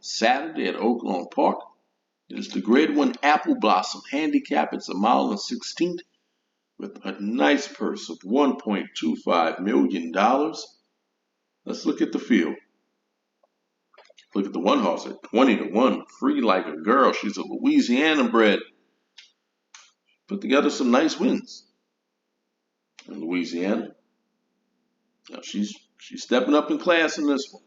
Saturday at Oaklawn Park. It is the Grade 1 Apple Blossom Handicap. It's a mile and 16th with a nice purse of $1.25 million. Let's look at the field. Look at the one horse at 20-1, Free Like a Girl. She's a Louisiana bred. Put together some nice wins in Louisiana. Now she's stepping up in class in this one.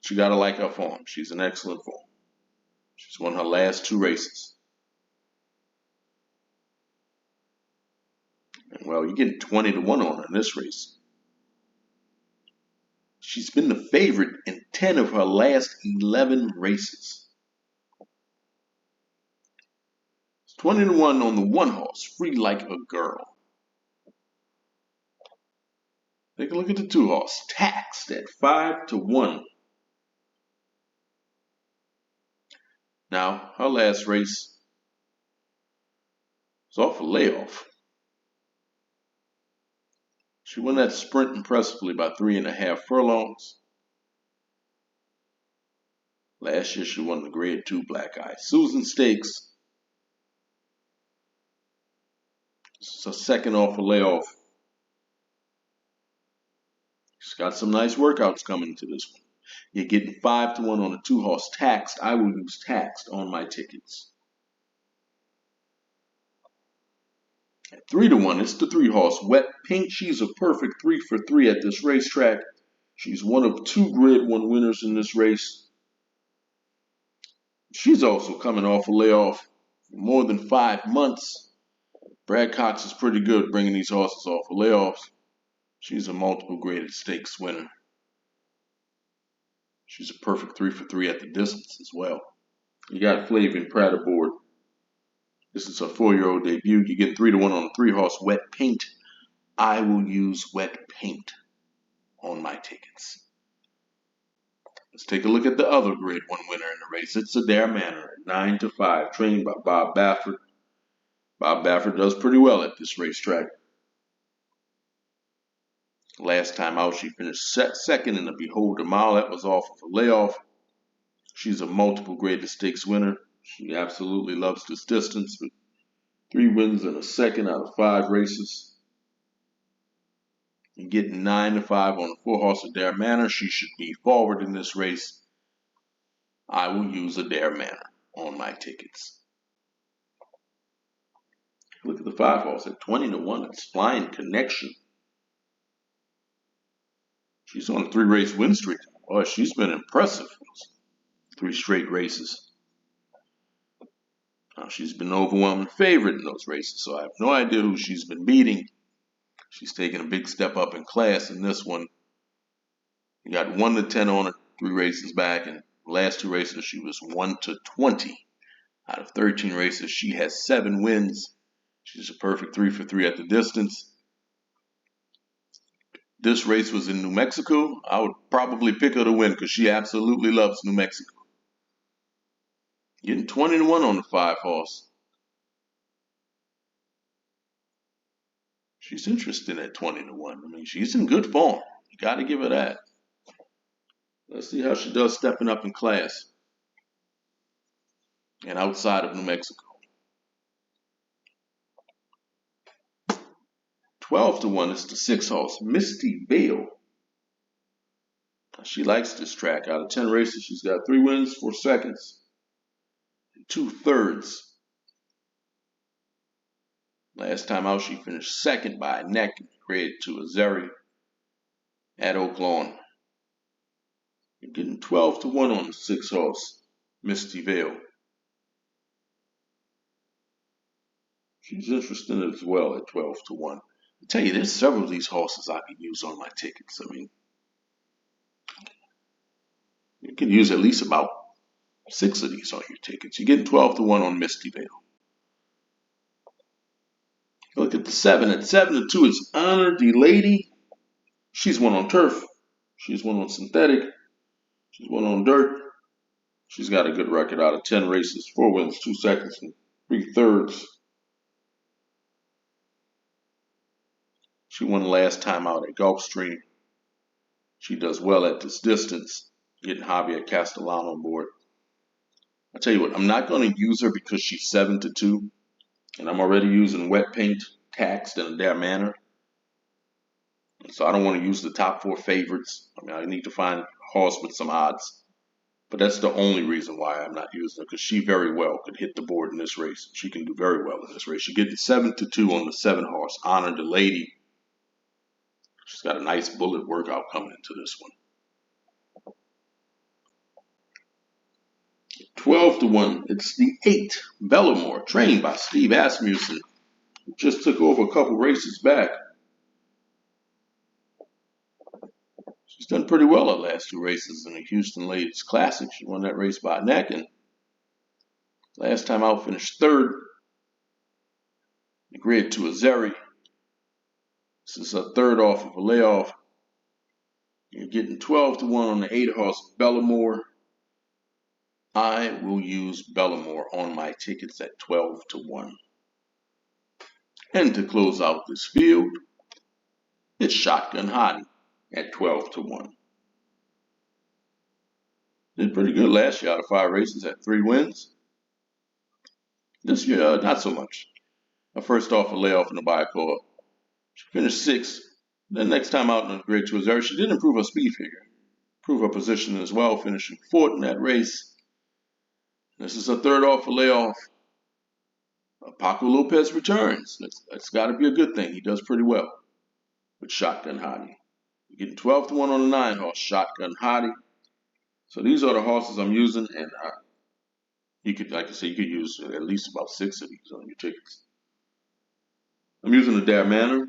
She gotta like her form. She's in excellent form. She's won her last 2 races. And well, you're getting 20-1 on her in this race. She's been the favorite in 10 of her last 11 races. It's 20-1 on the one horse, Free Like a Girl. Take a look at the 2 horse, Taxed at 5-1. Now, her last race was off a layoff. She won that sprint impressively by 3.5 furlongs. Last year, she won the Grade 2 Black Eye Susan Stakes. This is her second off a layoff. She's got some nice workouts coming into this one. You're getting 5-1 on the 2 horse Taxed. I will use Taxed on my tickets. At 3-1, it's the 3 horse Wet Paint. She's a perfect 3 for 3 at this racetrack. She's one of 2 Grade 1 winners in this race. She's also coming off a layoff for more than 5 months. Brad Cox is pretty good bringing these horses off of layoffs. She's a multiple graded stakes winner. She's a perfect 3 for 3 at the distance as well. You got Flavian Pratt aboard. This is her 4-year-old debut. You get 3-1 on the 3 horse Wet Paint. I will use Wet Paint on my tickets. Let's take a look at the other Grade 1 winner in the race. It's Adair Manor at 9-5, trained by Bob Baffert. Bob Baffert does pretty well at this racetrack. Last time out, she finished second in the Beholder Mile. That was off of a layoff. She's a multiple graded stakes winner. She absolutely loves this distance with 3 wins and a second out of 5 races. You're getting 9-5 on the 4 horse Adair Manor. She should be forward in this race. I will use Adair Manor on my tickets. Look at the 5 horse at 20-1. It's Flying Connection. She's on a 3-race win streak. Boy, she's been impressive. 3 straight races. Now, she's been an overwhelming favorite in those races, so I have no idea who she's been beating. She's taken a big step up in class in this one. You got 1-10 on her 3 races back, and the last 2 races she was 1-20. Out of 13 races, she has 7 wins. She's a perfect 3 for 3 at the distance. This race was in New Mexico. I would probably pick her to win because she absolutely loves New Mexico. Getting 20-1 on the 5 horse. She's interesting at 20-1. I mean, she's in good form. You got to give her that. Let's see how she does stepping up in class and outside of New Mexico. 12-1 is the 6 horse Mistyvale. She likes this track. Out of 10 races, she's got 3 wins, 4 seconds, and 2/3. Last time out, she finished second by a neck in Grade 2 Azeri at Oaklawn. You're getting 12-1 on the 6 horse Mistyvale. She's interesting as well at 12-1. I tell you, there's several of these horses I could use on my tickets. I mean, you can use at least about 6 of these on your tickets. You're getting 12-1 on Mistyvale. Look at the 7. At 7-2 is Honor the Lady. She's won on turf. She's won on synthetic. She's won on dirt. She's got a good record out of 10 races, 4 wins, 2 seconds, and 3/3. She won last time out at Gulfstream. She does well at this distance. getting Hobby at Castellano on board. I tell you what, I'm not going to use her because she's 7-2, and I'm already using Wet Paint, Taxed, and Dare Manor. So I don't want to use the top 4 favorites. I mean, I need to find a horse with some odds. But that's the only reason why I'm not using her, because she very well could hit the board in this race. She can do very well in this race. She gets 7-2 on the 7 horse, Honor the Lady. She's got a nice bullet workout coming into this one. 12-1, it's the 8, Bellore, trained by Steve Asmussen, who just took over a couple races back. She's done pretty well her last 2 races in the Houston Ladies Classic. She won that race by a neck, and last time out finished 3rd. The grid to Azeri. This is a 3rd off of a layoff. You're getting 12-1 on the 8 horse Bellore. I will use Bellore on my tickets at 12-1. And to close out this field, it's Shotgun Hottie at 12-1. Did pretty good last year out of 5 races, had 3 wins. This year, not so much. First off a layoff in the Biocor. She finished 6th. Then next time out in the grid to Azeri, she did improve her speed figure. Improve her position as well, finishing 4th in that race. This is a 3rd off a layoff. Paco Lopez returns. That's got to be a good thing. He does pretty well with Shotgun Hottie. You're getting 12-1 on the 9 horse, Shotgun Hottie. So these are the horses I'm using, and you could, like I say, you could use at least about 6 of these on your tickets. I'm using the Dare Manor.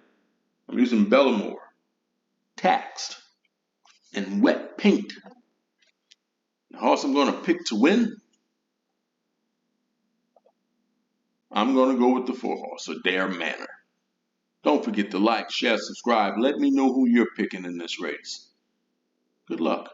I'm using Bellore, Taxed, and Wet Paint. The horse I'm going to pick to win, I'm going to go with the 4 horse, so Dare Manor. Don't forget to like, share, subscribe. Let me know who you're picking in this race. Good luck.